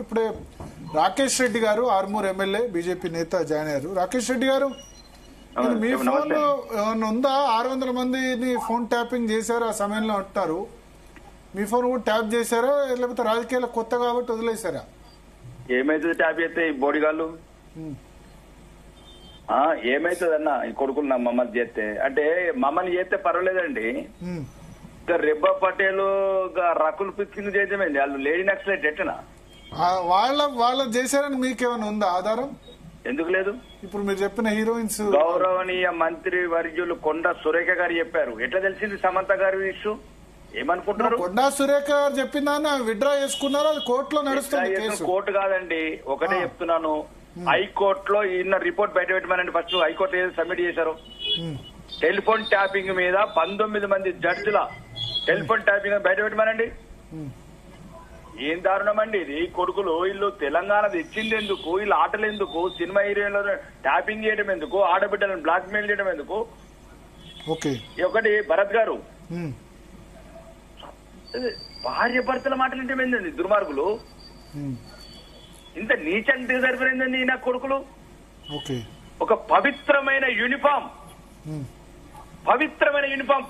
ఇప్పుడే రాకేష్ రెడ్డి గారు Armoor MLA BJP నేత జాయిన్ అయ్యారు. రాకేష్ రెడ్డి గారు, మీ ఫోన్ ఏమన్నా ఉందా? 600 మందిని ఫోన్ ట్యాపింగ్ చేశారు ఆ సమయంలో అంటారు. మీ ఫోన్ కూడా ట్యాప్ చేశారా లేకపోతే రాజకీయాలు కొత్త కాబట్టి వదిలేశారా? ఏమైతుంది ట్యాప్ చేస్తే ఈ బోడిగాళ్ళు ఏమైతుందన్న ఈ కొడుకులు నా మమ్మల్ని చేస్తే అంటే మమ్మల్ని చేస్తే పర్వాలేదండి. ఇంకా రెబ్బా పటేల్ రకుల్ పిక్కింగ్ చేయడమేంది వాళ్ళు లేడీ నక్సలైట్ ఎట్టనా వాళ్ళ చేశారని మీకేమైనా ఉందా ఆధారం? ఎందుకు లేదు? ఇప్పుడు మీరు చెప్పిన హీరోయిన్స్ గౌరవనీయ మంత్రి వర్యులు కొండా సురేఖ గారు చెప్పారు. ఎట్లా తెలిసింది సమంత గారి ఇష్యూ? ఏమనుకుంటున్నారు? కొండా సురేఖ గారు చెప్పిందా విత్డ్రా చేసుకున్నారా? అది కోర్టులో నడుస్తుంది. కోర్టు కాదండి, ఒకటే చెప్తున్నాను. హైకోర్టులో ఈయన రిపోర్ట్ బయట పెట్టమనండి. ఫస్ట్ హైకోర్టు ఏదో సబ్మిట్ చేశారు. టెలిఫోన్ ట్యాపింగ్ మీద 19 మంది జడ్జిల టెలిఫోన్ ట్యాపింగ్ బయట పెట్టమనండి. ఏం దారుణం అండి ఇది. కొడుకులు వీళ్ళు తెలంగాణ తెచ్చింది ఎందుకు? వీళ్ళు ఆటలు ఎందుకు? సినిమా హీరోయిన్లను ట్యాపింగ్ చేయడం ఎందుకు? ఆడబిడ్డలను బ్లాక్ మెయిల్ చేయడం ఎందుకు? ఒకటి భరత్ గారు, భార్య భర్తల మాటలు అంటే ఏంటండి దుర్మార్గులు? ఇంత నీచంగా దిగజారిపోయిందండి నా కొడుకులు. ఒక పవిత్రమైన యూనిఫామ్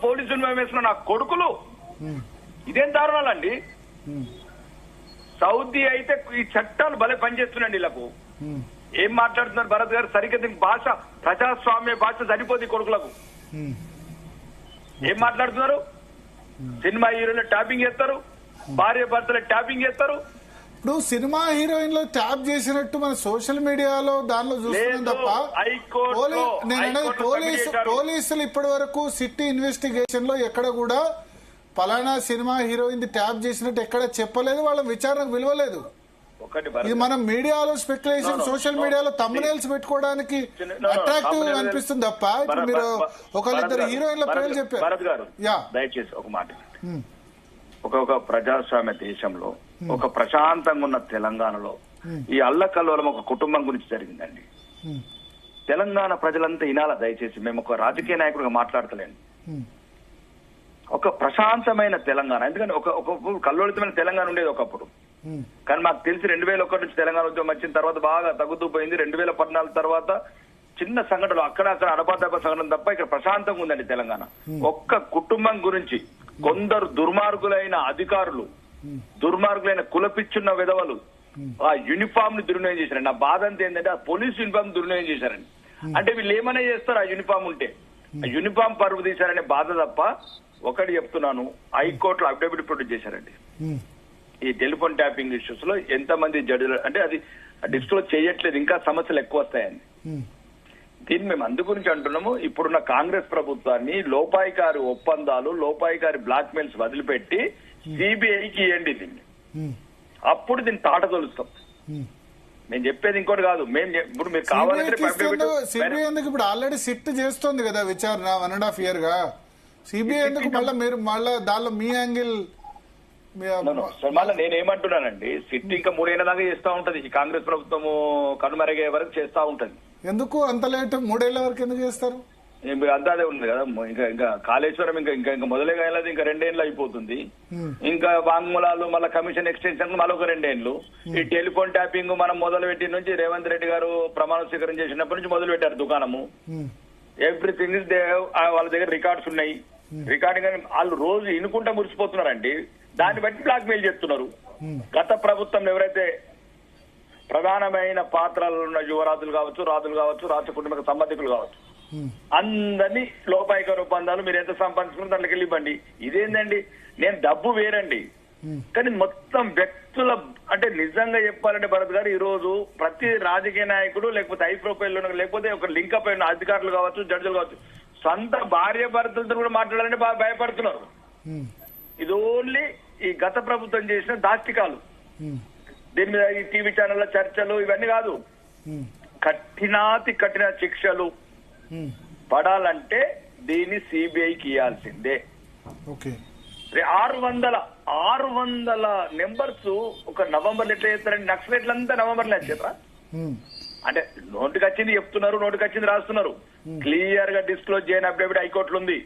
పోలీసు యూనిఫామ్ వేసుకున్న నా కొడుకులు ఇదేం దారుణాలండి. సౌదీ అయితే ఈ చట్టాలు భలే పనిచేస్తున్నాయండి వీళ్ళకు. ఏం మాట్లాడుతున్నారు భరత్ గారు? సరిగ్గా దీనికి భాష ప్రజాస్వామ్య భాష సరిపోతుంది కొడుకులకు. ఏం మాట్లాడుతున్నారు? సినిమా హీరోలు ట్యాపింగ్ చేస్తారు, భార్య భర్తలు ట్యాపింగ్ చేస్తారు. ఇప్పుడు సినిమా హీరోయిన్లు ట్యాప్ చేసినట్టు మన సోషల్ మీడియాలో దానిలో చూస్తున్నాం తప్ప పోలీసులు ఇప్పటి వరకు సిటీ ఇన్వెస్టిగేషన్ లో ఎక్కడ కూడా పలానా సినిమా హీరోయిన్ ట్యాప్ చేసినట్టు ఎక్కడ చెప్పలేదు. వాళ్ళ విచారణకు విలువలేదు. ఇది మనం మీడియాలో స్పెక్యులేషన్, సోషల్ మీడియాలో థంబ్నెయిల్స్ పెట్టుకోవడానికి అట్రాక్టివ్ అనిపిస్తుంది తప్ప ఇప్పుడు మీరు ఒకళ్ళిద్దరు హీరోయిన్ల పేర్లు చెప్పారు. దయచేసి ఒక మాట, ఒక ప్రజాస్వామ్య దేశంలో, ఒక ప్రశాంతంగా ఉన్న తెలంగాణలో ఈ అల్లకల్లోలం ఒక కుటుంబం గురించి జరిగిందండి. తెలంగాణ ప్రజలంతా వినాల దయచేసి. మేము ఒక రాజకీయ నాయకుడిగా మాట్లాడతలేండి. ఒక ప్రశాంతమైన తెలంగాణ, ఎందుకంటే ఒక కల్లోలితమైన తెలంగాణ ఉండేది ఒకప్పుడు. కానీ మాకు తెలిసి 2001 నుంచి తెలంగాణ ఉద్యమం వచ్చిన తర్వాత బాగా తగ్గుతూ పోయింది. 2014 తర్వాత చిన్న సంఘటనలు అక్కడక్కడ అడపాదడప సంఘటన తప్ప ఇక్కడ ప్రశాంతంగా ఉందండి తెలంగాణ. ఒక్క కుటుంబం గురించి కొందరు దుర్మార్గులైన అధికారులు, దుర్మార్గులైన కులపిచ్చున్న విధవలు ఆ యూనిఫామ్ ని దుర్వినియోగం చేశారండి. నా బాధ అంతా ఏంటంటే ఆ పోలీస్ యూనిఫామ్ దుర్వినియోగం చేశారండి. అంటే వీళ్ళు ఏమైనా చేస్తారు ఆ యూనిఫామ్ ఉంటే, ఆ యూనిఫామ్ పరువు తీశారనే బాధ తప్ప. ఒకటి చెప్తున్నాను, హైకోర్టులో అఫిడవిట్ ప్రొడ్యూస్ చేశారండి. ఈ టెలిఫోన్ ట్యాపింగ్ ఇష్యూస్ లో ఎంతమంది జడ్జిలు అంటే అది డిస్క్లోజ్ చేయట్లేదు, ఇంకా సమస్యలు ఎక్కువ వస్తాయండి. దీన్ని మేము అందు గురించి అంటున్నాము. ఇప్పుడున్న కాంగ్రెస్ ప్రభుత్వాన్ని లోపాయికారి ఒప్పందాలు, లోపాయికారి బ్లాక్ మెయిల్స్ వదిలిపెట్టి సిబిఐకి ఇవ్వండి దీన్ని. అప్పుడు దీన్ని తాట తొలుస్తాం. నేను చెప్పేది ఇంకోటి కాదు. ఇప్పుడు మీరు కావాలంటే సిబిఐ ఎందుకు? ఇప్పుడు ఆల్రెడీ సిట్ చేస్తోంది కదా విచారణ 1.5 year గా. సిబిఐ ఎందుకు మళ్ళా దానిలో మీ యాంగిల్? మళ్ళీ నేనేమంటున్నానండి, సిట్ ఇంకా 3 ఏళ్ల దాకా చేస్తా ఉంటది. ఈ కాంగ్రెస్ ప్రభుత్వము కనుమరుగే వరకు చేస్తా ఉంటది. ఎందుకు అంత లేట్? 3 ఏళ్ల వరకు ఎందుకు చేస్తారు? అంతా అదే ఉంది కదా. ఇంకా కాళేశ్వరం ఇంకా మొదలే కాయలేదు. ఇంకా 2 ఏళ్ళు అయిపోతుంది. ఇంకా వాంగ్మూలాలు, మళ్ళీ కమిషన్ ఎక్స్టెన్షన్ మళ్ళీ ఒక 2 ఏళ్ళు. ఈ టెలిఫోన్ ట్యాపింగ్ మనం మొదలు పెట్టి నుంచి రేవంత్ రెడ్డి గారు ప్రమాణ స్వీకారం చేసినప్పటి నుంచి మొదలు పెట్టారు దుకాణము. ఎవ్రీథింగ్ ఇస్ వాళ్ళ దగ్గర రికార్డ్స్ ఉన్నాయి. రికార్డింగ్ వాళ్ళు రోజు ఇనుకుంటా మురిసిపోతున్నారండి. దాన్ని బట్టి బ్లాక్ మెయిల్ చేస్తున్నారు. గత ప్రభుత్వంలో ఎవరైతే ప్రధానమైన పాత్రలు ఉన్న యువరాజులు కావచ్చు, రాజులు కావచ్చు, రాష్ట్ర కుటుంబ సంబంధికులు కావచ్చు, అందరినీ లోపాయికారి ఒప్పందాలు మీరు ఎంత సంపాదించుకున్న దాంట్లోకి వెళ్ళివ్వండి. ఇదేందండి? నేను డబ్బు వేరండి, కానీ మొత్తం వ్యక్తుల అంటే నిజంగా చెప్పాలంటే భరత్ గారు, ఈ రోజు ప్రతి రాజకీయ నాయకుడు లేకపోతే హై ప్రొఫైల్ లేకపోతే ఒక లింకప్ అయిన అధికారులు కావచ్చు, జడ్జిలు కావచ్చు, సొంత భార్య భర్తలతో కూడా మాట్లాడాలంటే బాగా భయపడుతున్నారు. ఇది ఓన్లీ ఈ గత ప్రభుత్వం చేసిన దాష్టికాలు. దీని మీద ఈ టీవీ ఛానళ్ల చర్చలు ఇవన్నీ కాదు. కఠినాతి కఠిన శిక్షలు పడాలంటే దీన్ని సిబిఐకి ఇవ్వాల్సిందే. 600 నెంబర్స్ ఒక నవంబర్ ఎట్లా చేస్తారండి? నక్సలైట్లంతా నవంబర్లో వచ్చేట్రా? అంటే నోటికి వచ్చింది చెప్తున్నారు, నోటికి వచ్చింది రాస్తున్నారు. క్లియర్ గా డిస్క్లోజ్ చేయని అఫిడవిట్ హైకోర్టులో ఉంది.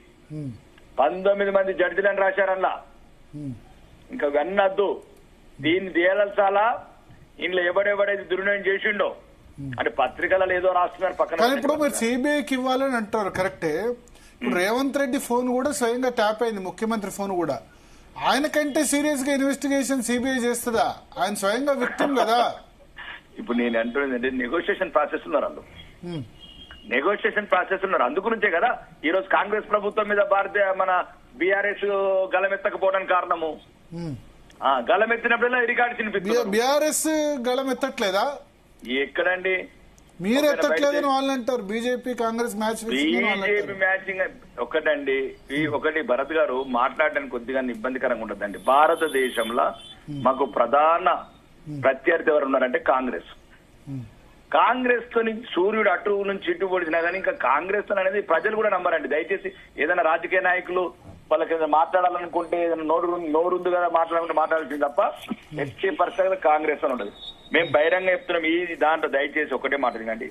19 మంది జడ్జిలను రాశారల్లా. ఇంకా ఇవన్నద్దు. దీన్ని తేల్చాలా. ఇంట్లో ఎవడెవడైతే దుర్వినియోగం చేసిండో అంటే పత్రికలలో ఏదో రాస్తున్నారు కానీ పక్కన. ఇప్పుడు మీరు సిబిఐకి ఇవ్వాలని అంటారు కరెక్టే. ఇప్పుడు రేవంత్ రెడ్డి ఫోన్ కూడా స్వయంగా ట్యాప్ అయింది, ముఖ్యమంత్రి ఫోన్ కూడా. ఆయన కంటే సీరియస్ గా ఇన్వెస్టిగేషన్ సిబిఐ చేస్తుందా? ఆయన స్వయంగా విక్టిమ్ కదా. ఇప్పుడు నేను అంటున్నది నెగోషియేషన్ ప్రాసెస్ ఉన్నారు అందుకు, నెగోషియేషన్ ప్రాసెస్ ఉన్నారు. అందుగురించే కదా ఈ రోజు కాంగ్రెస్ ప్రభుత్వం మీద మన బీఆర్ఎస్ గలమెత్తకపోవడానికి కారణము. గలమెత్తినప్పుడల్లా రికార్డు తినిపిస్తారు. బీఆర్ఎస్ గలమెత్తట్లేదా? ఎక్కడండి, మీరు ఎత్తట్లేదని వాళ్ళు అంటారు. BJP Congress match, BJP matching ఒకటండి. ఒకటి భరత్ గారు మాట్లాడడానికి కొద్దిగా ఇబ్బందికరంగా ఉండదండి. భారతదేశంలో మాకు ప్రధాన ప్రత్యర్థి ఎవరు ఉన్నారంటే కాంగ్రెస్. కాంగ్రెస్ తో సూర్యుడు అటు నుంచి ఇటు పొడిచినా కానీ ఇంకా కాంగ్రెస్ తో అనేది ప్రజలు కూడా నమ్మరండి. దయచేసి ఏదైనా రాజకీయ నాయకులు వాళ్ళకి ఏదైనా మాట్లాడాలనుకుంటే ఏదైనా నోరుంది కదా మాట్లాడుకుంటే మాట్లాడాల్సింది తప్ప ఎస్కే పర్సన్ కాంగ్రెస్ అని ఉండదు. మేము బహిరంగ చెప్తున్నాం ఈ దాంట్లో. దయచేసి ఒకటే మాట వినండి,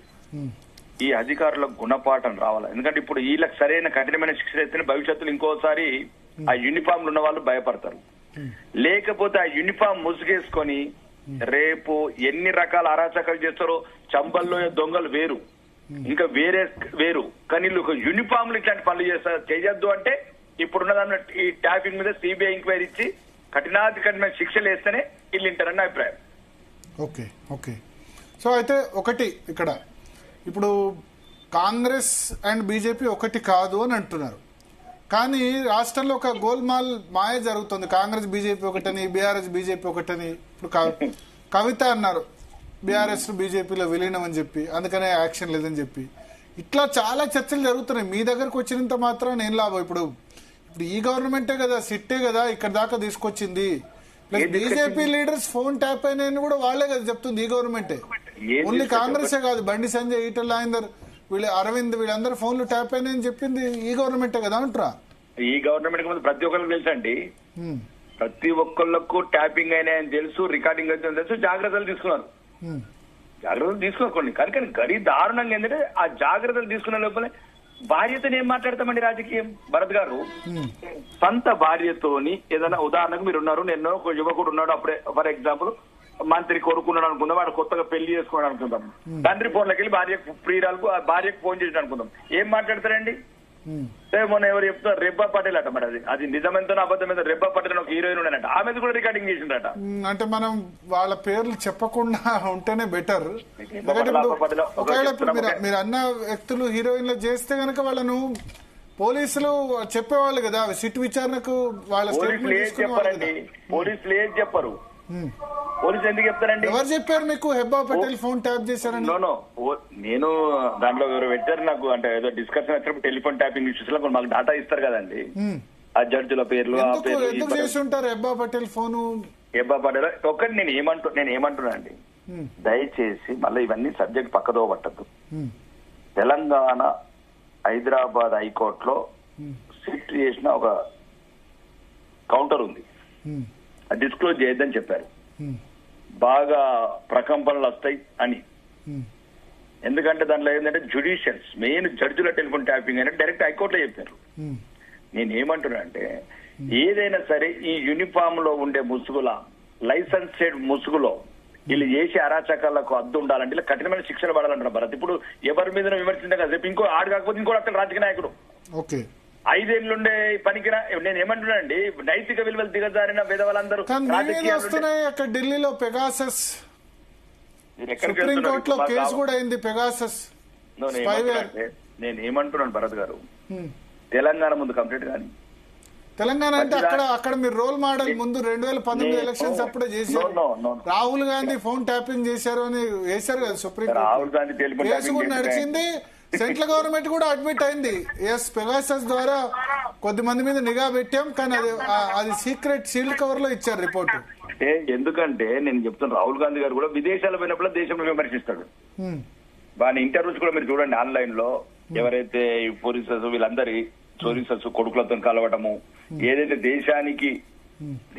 ఈ అధికారులకు గుణపాఠం రావాలి. ఎందుకంటే ఇప్పుడు వీళ్ళకి సరైన కఠినమైన శిక్ష ఇస్తేనే భవిష్యత్తులో ఇంకోసారి ఆ యూనిఫామ్లు ఉన్న వాళ్ళు భయపడతారు. లేకపోతే ఆ యూనిఫామ్ ముసుగేసుకొని రేపు ఎన్ని రకాల అరాచకాలు చేస్తారో. చంబల్లో దొంగలు వేరు, ఇంకా వేరు, కానీ వీళ్ళు యూనిఫామ్లు ఇట్లాంటి పనులు చేయొద్దు అంటే ఇప్పుడున్న దాన్ని ఈ ట్యాపింగ్ మీద సిబిఐ ఎంక్వైరీ ఇచ్చి కఠినమైన శిక్షలు వేస్తేనే వీళ్ళు వింటారని అభిప్రాయం. Okay okay. సో అయితే ఒకటి ఇక్కడ ఇప్పుడు కాంగ్రెస్ అండ్ బీజేపీ ఒకటి కాదు అని అంటున్నారు. కానీ రాష్ట్రంలో ఒక గోల్మాల్ మాయ జరుగుతుంది. కాంగ్రెస్ బీజేపీ ఒకటని, బీఆర్ఎస్ బీజేపీ ఒకటని. ఇప్పుడు కవిత అన్నారు బీఆర్ఎస్ బీజేపీలో విలీనం అని చెప్పి, అందుకనే యాక్షన్ లేదని చెప్పి. ఇట్లా చాలా చర్చలు జరుగుతున్నాయి. మీ దగ్గరకు వచ్చినంత మాత్రం ఏం లాభం? ఇప్పుడు ఈ గవర్నమెంటే కదా, సిట్టే కదా ఇక్కడ దాకా తీసుకొచ్చింది. Plus BJP leaders phone tap అయినాయని కూడా వాళ్లే కదా చెప్తుంది, ఈ గవర్నమెంటే. ఓన్లీ కాంగ్రెసే కాదు, బండి సంజయ్, ఈటల రాజేందర్, అరవింద్ వీళ్ళందరూ ఫోన్లు ట్యాప్ అయినాయని చెప్పింది ఈ గవర్నమెంటే కదా అంటారా? ఈ గవర్నమెంట్ ప్రతి ఒక్కరికి తెలుసు అండి. ప్రతి ఒక్కళ్ళకు ట్యాపింగ్ అయినాయని తెలుసు, రికార్డింగ్ అయితే తెలుసు. జాగ్రత్తలు తీసుకున్నారు, జాగ్రత్తలు తీసుకోకండి. కానీ గడి దారుణంగా ఏంటంటే ఆ జాగ్రత్తలు తీసుకున్న లోపల భార్యతో ఏం మాట్లాడతామండి రాజకీయం. భరత్ గారు సొంత భార్యతోని ఏదైనా ఉదాహరణకు మీరు ఉన్నారు, నేను ఒక యువకుడు ఉన్నాడు, అప్పుడే ఫర్ ఎగ్జాంపుల్ మంత్రి కొడుకున్నాడు అనుకుందాం, వాడు కొత్తగా పెళ్లి చేసుకున్నాడు అనుకుందాం. తండ్రి ఫోన్లోకి వెళ్ళి భార్యకు ఫోన్ చేసి అనుకుందాం, ఏం మాట్లాడతారండి? మొన్న ఎవరు చెప్తారు, రెబ్బా పటేల్ అట. మరి అది నిజమెంతో అబద్ధమైందో. రెబ్బా పటేల్ ఒక హీరోయిన్ ఉండనట, ఆమెది కూడా రికార్డింగ్ చేసిండట. అంటే మనం వాళ్ళ పేర్లు చెప్పకుండా ఉంటేనే బెటర్. ఒకవేళ మీరు అన్న వ్యక్తులు హీరోయిన్లు చేస్తే గనక వాళ్ళను పోలీసులు చెప్పేవాళ్ళు కదా, సిట్ విచారణకు వాళ్ళ పోలీసులు ఏం చెప్పరు. పోలీసు ఎందుకు చెప్తారండి? ఎవరు చెప్పారు మీకు హెబ్బా పటేల్ ఫోన్ ట్యాప్ చేశారని? నేను దాంట్లో ఎవరు పెట్టారు నాకు, అంటే ఏదో డిస్కషన్ వచ్చినప్పుడు టెలిఫోన్ ట్యాపింగ్ ఇష్యూస్ లో మాకు డాటా ఇస్తారు కదండి, ఆ జడ్జిల పేర్లు, ఆ పేర్లు. ఎందుకు చేసి ఉంటారు హెబ్బా పటేల్ ఫోన్? హెబ్బా పటేల్ ఒక్కటి నేను ఏమంటున్నా అండి, దయచేసి మళ్ళీ ఇవన్నీ సబ్జెక్ట్ పక్కదో పట్టద్దు. తెలంగాణ హైదరాబాద్ హైకోర్టులో సిట్ చేసిన ఒక కౌంటర్ ఉంది, అది డిస్క్లోజ్ చేయొద్దని చెప్పారు. బాగా ప్రకంపనలు వస్తాయి అని. ఎందుకంటే దాంట్లో ఏంటంటే జుడిషియల్స్ మెయిన్ జడ్జిల టెలిఫోన్ ట్యాపింగ్ అని డైరెక్ట్ హైకోర్టులో చెప్పారు. నేను ఏమంటున్నా అంటే ఏదైనా సరే ఈ యూనిఫామ్ లో ఉండే ముసుగుల, లైసెన్సెడ్ ముసుగులో వీళ్ళు చేసే అరాచకాలకు అద్దు ఉండాలంటే ఇలా కఠినమైన శిక్షలు పడాలంటారు భరత్. ఇప్పుడు ఎవరి మీద విమర్శించగా రేపు ఇంకో ఆడు కాకపోతే ఇంకో అక్కడ రాజకీయ నాయకుడు 5 ఏళ్ళుండే పనికిరా. నేను ఏమంటున్నా అండి, నైతిక విలువలు దిగజారిన విధవలందరూ వస్తున్నాయి. అక్కడ ఢిల్లీలో పెగాసస్, సుప్రీంకోర్టులో కేసు కూడా అయింది పెగాసస్. నేను ఏమంటున్నాను భరత్ గారు, తెలంగాణ ముందు కంప్లీట్ కానీ తెలంగాణ అంటే అక్కడ మీరు రోల్ మోడల్. ముందు 2019 ఎలక్షన్స్ అప్పుడే చేశారు, రాహుల్ గాంధీ ఫోన్ ట్యాపింగ్ చేశారు అని వేశారు కదా సుప్రీం. రాహుల్ గాంధీ కేసు కూడా నడిచింది, సెంట్రల్ గవర్నమెంట్ కూడా అడ్మిట్ అయింది. ఎస్, పెగాసస్ ద్వారా కొద్ది మంది మీద నిఘా పెట్టాం, కానీ అది సీక్రెట్ సీల్డ్ కవర్ లో ఇచ్చారు రిపోర్ట్. ఎందుకంటే నేను చెప్తాను, రాహుల్ గాంధీ గారు కూడా విదేశాలు పోయినప్పుడు దేశంలో విమర్శిస్తాడు. వాని ఇంటర్వ్యూస్ కూడా మీరు చూడండి ఆన్లైన్ లో. ఎవరైతే పోలీసర్స్ వీళ్ళందరి పోలీసర్స్ కొడుకులతో కలవటము, ఏదైతే దేశానికి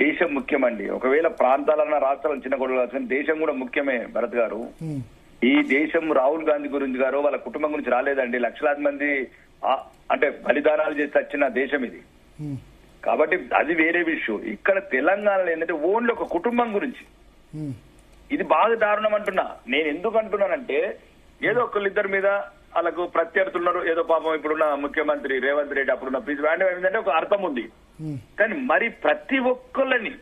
దేశం ముఖ్యమండి. ఒకవేళ ప్రాంతాలన్న రాష్ట్రాలను చిన్న కొడుకులు, దేశం కూడా ముఖ్యమే భరత్ గారు. ఈ దేశం రాహుల్ గాంధీ గురించి గారు వాళ్ళ కుటుంబం గురించి రాలేదండి. లక్షలాది మంది అంటే బలిదానాలు చేసి వచ్చిన దేశం ఇది. కాబట్టి అది వేరే విషయం. ఇక్కడ తెలంగాణలో ఏంటంటే ఓన్లీ ఒక కుటుంబం గురించి ఇది బాగా దారుణం అంటున్నా. నేను ఎందుకు అంటున్నానంటే ఏదో ఒకళ్ళిద్దరి మీద వాళ్ళకు ప్రత్యర్థులున్నారు. ఏదో పాపం ఇప్పుడున్న ముఖ్యమంత్రి రేవంత్ రెడ్డి అప్పుడున్న ప్లీజ్ ఏంటంటే ఒక అర్థం ఉంది. కానీ మరి ప్రతి ఒక్కళ్ళని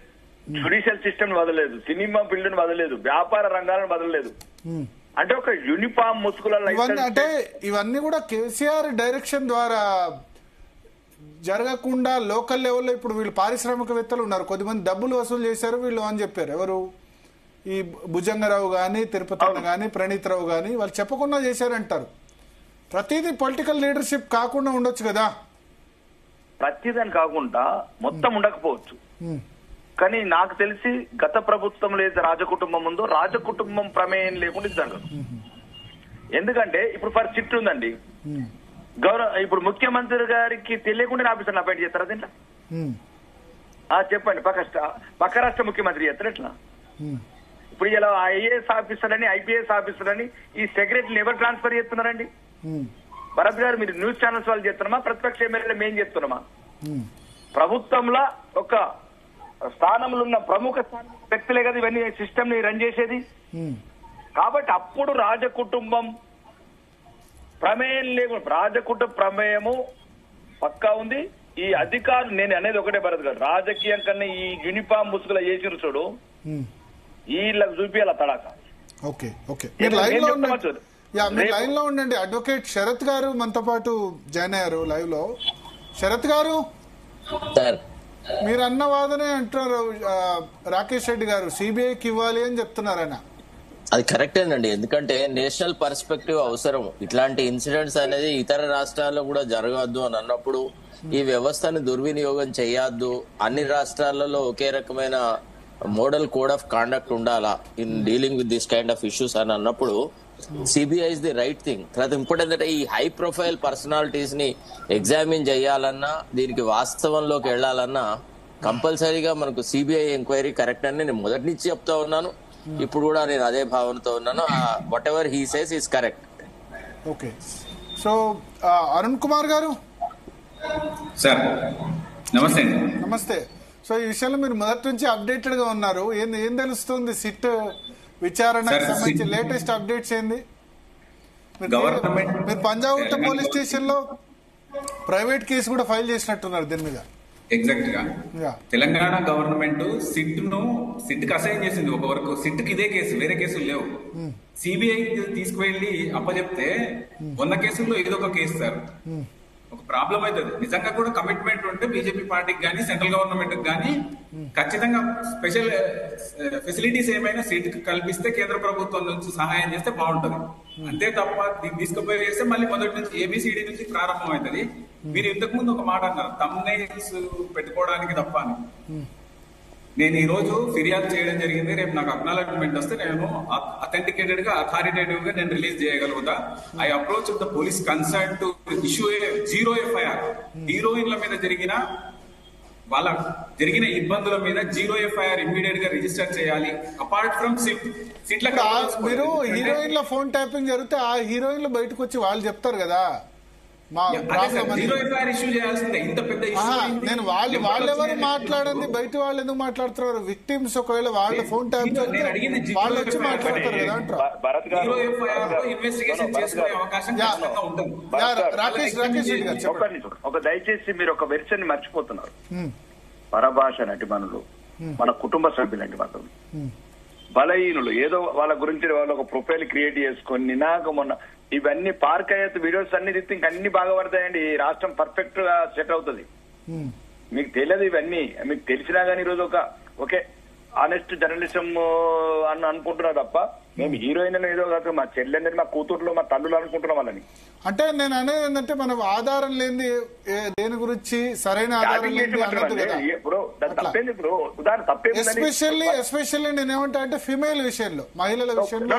జ్యుడిషియల్ సిస్టమ్ వదలలేదు, సినిమా ఫీల్డ్ వదలలేదు, వ్యాపార రంగాలను వదలలేదు. అంటే ఒక యూనిఫామ్ ముసుగుల అంటే ఇవన్నీ కూడా కేసీఆర్ డైరెక్షన్ ద్వారా జరగకుండా లోకల్ లెవెల్లో ఇప్పుడు వీళ్ళు పారిశ్రామికవేత్తలు ఉన్నారు, కొద్దిమంది డబ్బులు వసూలు చేశారు వీళ్ళు అని చెప్పారు. ఎవరు? ఈ భుజంగరావు గాని, తిరుపతి అన్న గాని, ప్రణీత్ రావు గాని వాళ్ళు చెప్పకుండా చేశారంటారు. ప్రతిదీ పొలిటికల్ లీడర్షిప్ కాకుండా ఉండొచ్చు కదా? ప్రతిదాని కాకుండా మొత్తం ఉండకపోవచ్చు. కానీ నాకు తెలిసి గత ప్రభుత్వం లేదా రాజకుటుంబం ఉందో రాజకుటుంబం ప్రమేయం లేకుండా జరగదు. ఎందుకంటే ఇప్పుడు ఫర్ చిట్ ఉందండి, ఇప్పుడు ముఖ్యమంత్రి గారికి తెలియకుండా ఆఫీసర్ని అపాయింట్ చేస్తారా దీంట్లో? చెప్పండి, పక్క రాష్ట్ర ముఖ్యమంత్రి చేస్తారు ఎట్లా? ఇప్పుడు ఇలా ఐఏఎస్ ఆఫీసర్ అని, ఐపీఎస్ ఆఫీసర్ అని ఈ సెక్రటరీని ఎవరు ట్రాన్స్ఫర్ చేస్తున్నారండి? భరత్ గారు, మీరు న్యూస్ ఛానల్స్ వాళ్ళు చేస్తున్నామా, ప్రతిపక్ష ఎమ్మెల్యేలు మేం చేస్తున్నామా? ప్రభుత్వంలో ఒక స్థానంలో ఉన్న ప్రముఖ వ్యక్తులే కదా ఇవన్నీ సిస్టమ్ ని రన్ చేసేది. కాబట్టి అప్పుడు రాజకుటుంబం ప్రమేయం లేకుండా, రాజకుటుంబ ప్రమేయము పక్కా ఉంది. ఈ అధికారులు, నేను అనేది ఒకటే భరత్ గారు, రాజకీయం కన్నా ఈ యూనిఫామ్ ముసుగుల చేసిరు చూడు, వీళ్ళకి చూపియాల తడాక. ఓకే ఓకే, మీరు లైన్ లో ఉండండి. అడ్వకేట్ శరత్ గారు మనతో పాటు జాయిన్ అయ్యారు లైవ్ లో. శరత్ గారు, మీరు అన్న వాదనే అంటున్నారు రాకేష్ రెడ్డి గారు, సిబిఐకి ఇవ్వాలి అని చెప్తున్నారు ఆయన. అది కరెక్టేనండి, ఎందుకంటే నేషనల్ పర్స్పెక్టివ్ అవసరం. ఇట్లాంటి ఇన్సిడెంట్స్ అనేది ఇతర రాష్ట్రాల్లో కూడా జరగద్దు అని అన్నప్పుడు ఈ వ్యవస్థను దుర్వినియోగం చేయొద్దు, అన్ని రాష్ట్రాలలో ఒకే రకమైన మోడల్ కోడ్ ఆఫ్ కాండక్ట్ ఉండాలా in dealing with this kind of issues అని అన్నప్పుడు CBI is the right thing. తర్వాత ఇంకోటి ఏంటంటే ఈ హై ప్రొఫైల్ పర్సనాలిటీస్ ని ఎగ్జామిన్ చేయాలన్నా, దీనికి వాస్తవంలోకి వెళ్లాలన్నా కంపల్సరీగా మనకు సిబిఐ ఎంక్వైరీ కరెక్ట్ అని నేను మొదటి నుంచి చెప్తా ఉన్నాను. ఇప్పుడు కూడా నేను అదే భావనతో ఉన్నాను. What ever he says is correct. Okay, so Arun Kumar గారు. సార్ నమస్తే. నమస్తే. సో ఈ విషయంలో మీరు మొదటి నుంచి అప్డేటెడ్ గా ఉన్నారు. ఏం తెలుస్తుంది సిట్ విచారణకు సంబంధించి లేటెస్ట్ అప్డేట్స్ ఏంది? మీరు పంజాగుట్ట పోలీస్ స్టేషన్ లో ప్రైవేట్ కేసు కూడా ఫైల్ చేసినట్టున్నారు దీని మీద. ఎగ్జాక్ట్ గా తెలంగాణ గవర్నమెంట్ సిట్ కి అసైన్ చేసింది ఒక వరకు. సిట్ కి ఇదే కేసు, వేరే కేసులు లేవు. సిబిఐ తీసుకువెళ్లి అప్పచెప్తే 100 కేసుల్లో ఇదొక కేసు సార్. ఒక ప్రాబ్లం అవుతుంది. నిజంగా కూడా కమిట్మెంట్ ఉంటే బీజేపీ పార్టీకి కానీ సెంట్రల్ గవర్నమెంట్ కి కానీ ఖచ్చితంగా స్పెషల్ ఫెసిలిటీస్ ఏమైనా సీట్ కల్పిస్తే కేంద్ర ప్రభుత్వం నుంచి సహాయం చేస్తే బాగుంటది. అంతే తప్ప దీన్ని తీసుకుపోయి చేస్తే మళ్ళీ మొదటి నుంచి ఏబిసిడి నుంచి ప్రారంభం అవుతుంది. మీరు ఇంతకు ముందు ఒక మాట అన్నారు, థంబ్నెయిల్స్ పెట్టుకోవడానికి తప్ప అని. నేను ఈ రోజు ఫిర్యాదు చేయడం జరిగింది. రేపు నాకు అక్నాలజ్మెంట్ వస్తే నేను అథెంటికేటెడ్ గా, అథారిటేటివ్ గా నేను రిలీజ్ చేయగలుగుతా. I approach the police concern to issue zero FIR. హీరోయిన్ల మీద జరిగిన ఇబ్బందుల మీద జీరో ఎఫ్ఐఆర్ ఇమ్మీడియట్ గా రిజిస్టర్ చేయాలి. అపార్ట్ ఫ్రమ్ సిట్ మీరు హీరోయిన్ల ఫోన్ ట్యాపింగ్ జరిగితే ఆ హీరోయిన్లు బయటకు వచ్చి వాళ్ళు చెప్తారు కదా, నేను వాళ్ళెవరు మాట్లాడండి, బయట వాళ్ళు ఎందుకు మాట్లాడుతున్నారు? విక్టిమ్స్ ఒకవేళ వాళ్ళ ఫోన్ ట్యాప్ వాళ్ళు వచ్చి మాట్లాడతారు కదా. రాకేష్ రెడ్డి గారు, ఒక దయచేసి మీరు ఒక వెర్షన్ మర్చిపోతున్నారు. పరభాష నటిమనులు మన కుటుంబ సభ్యులండి, మాత్రం బలహీనులు. ఏదో వాళ్ళ గురించి వాళ్ళు ఒక ప్రొఫైల్ క్రియేట్ చేసుకొని నాకు మొన్న ఇవన్నీ పార్క్ అయ్యే వీడియోస్ అన్ని తిప్పి ఇంక అన్ని బాగా పడతాయండి. ఈ రాష్ట్రం పర్ఫెక్ట్ గా సెట్ అవుతుంది. మీకు తెలియదు ఇవన్నీ, మీకు తెలిసినా గానీ ఈరోజు ఓకే ఆనెస్ట్ జర్నలిజం అని అనుకుంటున్నా తప్ప మేము హీరోయిన్ ఏదో కాదు, మా చెల్లెందని, మా కూతుర్లు, మా తల్లులు అనుకుంటున్నాం వాళ్ళని. అంటే నేను అనేది ఏంటంటే మనం ఆధారం లేని దేని గురించి సరైన ఆధారం ఎస్పెషల్లీ నేను ఏమంటా అంటే ఫిమేల్ విషయంలో, మహిళల విషయంలో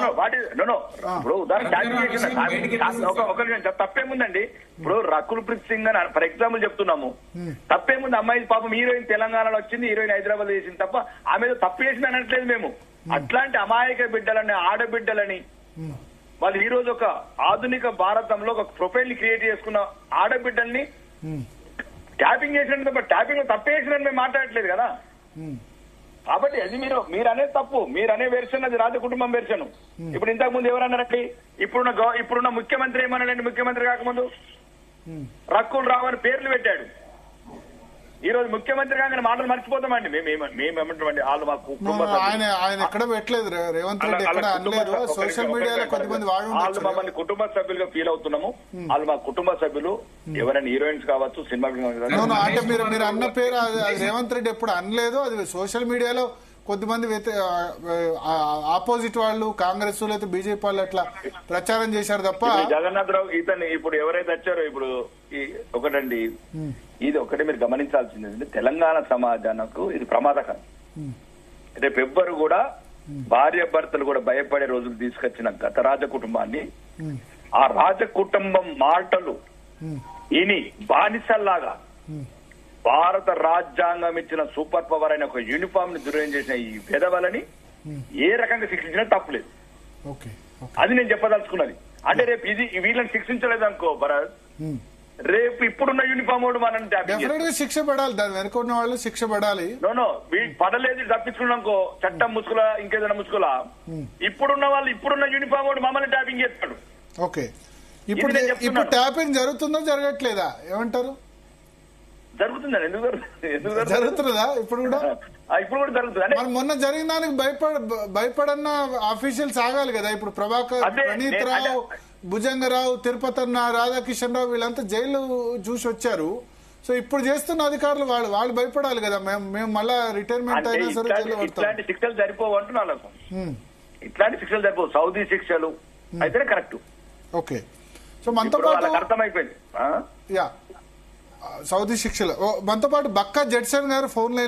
తప్పేముందండి? ఇప్పుడు రకుల్ ప్రీత్ సింగ్ అని ఫర్ ఎగ్జాంపుల్ చెప్తున్నాము, తప్పేముంది? అమ్మాయి పాపం హీరోయిన్ తెలంగాణలో వచ్చింది, హీరోయిన్ హైదరాబాద్ చేసింది తప్ప ఆమె తప్పు చేసింది అనట్లేదు మేము. అట్లాంటి అమాయక బిడ్డలని, ఆడబిడ్డలని వాళ్ళు ఈ రోజు ఒక ఆధునిక భారతంలో ఒక ప్రొఫైల్ ని క్రియేట్ చేసుకున్న ఆడబిడ్డల్ని ట్యాపింగ్ చేసినట్టు తప్ప ట్యాపింగ్ తప్పేసినట్టు మేము మాట్లాడట్లేదు కదా. కాబట్టి అది మీరు అనేది తప్పు. మీరు అనే వెర్షన్ అది రాజ కుటుంబం వెర్షన్. ఇప్పుడు ఇంతకు ముందు ఎవరన్నారండి? ఇప్పుడున్న ముఖ్యమంత్రి ఏమన్నాడండి? ముఖ్యమంత్రి కాకముందు రక్కులు రావని పేర్లు పెట్టాడు. ఈ రోజు ముఖ్యమంత్రి కాగానే మాటలు మర్చిపోతామండి. మేమేమంటామండి? వాళ్ళు మా ఆయన ఎక్కడ పెట్టలేదు, రేవంత్ రెడ్డి ఎక్కడ అనలేదు. సోషల్ మీడియాలో కొంతమంది వాళ్ళు మమ్మల్ని కుటుంబ సభ్యులుగా ఫీల్ అవుతున్నాము. వాళ్ళు మా కుటుంబ సభ్యులు. ఎవరైనా హీరోయిన్స్ కావచ్చు, సినిమా అంటే మీరు అన్న పేరు అది రేవంత్ రెడ్డి ఎప్పుడు అనలేదు. అది సోషల్ మీడియాలో కొద్దిమంది ఆపోజిట్ వాళ్ళు, కాంగ్రెస్ లేకపోతే బీజేపీ వాళ్ళు అట్లా ప్రచారం చేశారు తప్ప. జగన్నాథ్ రావు ఇతన్ని ఇప్పుడు ఎవరైతే వచ్చారో ఇప్పుడు ఒకటండి, ఇది ఒకటి మీరు గమనించాల్సింది ఏంటంటే తెలంగాణ సమాజానికి ఇది ప్రమాదకరం. రేపు ఎవ్వరు కూడా భార్య భర్తలు కూడా భయపడే రోజులు తీసుకొచ్చిన గత రాజ కుటుంబాన్ని, ఆ రాజ కుటుంబం మాటలు ఇని బానిసల్లాగా భారత రాజ్యాంగం ఇచ్చిన సూపర్ పవర్ అయిన ఒక యూనిఫామ్ ని దుర్వ్యం చేసిన ఈ పెదవులని ఏ రకంగా శిక్షించినా తప్పులేదు. అది నేను చెప్పదలుచుకున్నది. అంటే రేపు ఇది వీళ్ళని శిక్షించలేదు అనుకో భరత్, రేపు ఇప్పుడున్న యూనిఫామ్ వాడు మనం శిక్ష పడాలి, దాని వెనుక ఉన్న వాళ్ళు శిక్ష పడాలి. పడలేదు తప్పించుకున్నాకో చట్టం ముసుగులా ఇంకేదైనా ముసుగులా, ఇప్పుడున్న వాళ్ళు ఇప్పుడున్న యూనిఫామ్ వాడు మమ్మల్ని ట్యాపింగ్ చేస్తాడు. ఓకే, ఇప్పుడు ట్యాపింగ్ జరుగుతుందో జరగట్లేదా ఏమంటారు? జరుగుతుందండి. ఎందుకు జరుగుతుందా? ఇప్పుడు కూడా జరుగుతుంది. మొన్న జరిగిన దానికి భయపడన్న ఆఫీషియల్స్ ఆగాలి కదా. ఇప్పుడు ప్రభాకర్, ప్రణీత్ రావు, భుజంగరావు, తిరుపతి అన్న, రాధాకిషన్ రావు వీళ్ళంతా జైలు చూసి వచ్చారు. సో ఇప్పుడు చేస్తున్న అధికారులు వాళ్ళు భయపడాలి కదా. మేము మళ్ళా రిటైర్మెంట్ అయినా సరే ఇట్లాంటి శిక్షలు సరిపోవు అంటున్నాను. ఇట్లాంటి శిక్షలు సరిపోవు, సౌదీ శిక్షలు అయితేనే కరెక్ట్. ఓకే, సో మనతో పాటు అర్థమైపోయింది. సౌదీ శిక్షలు మనతో పాటు బక్కా జడ్సన్ గారు ఫోన్ లైన్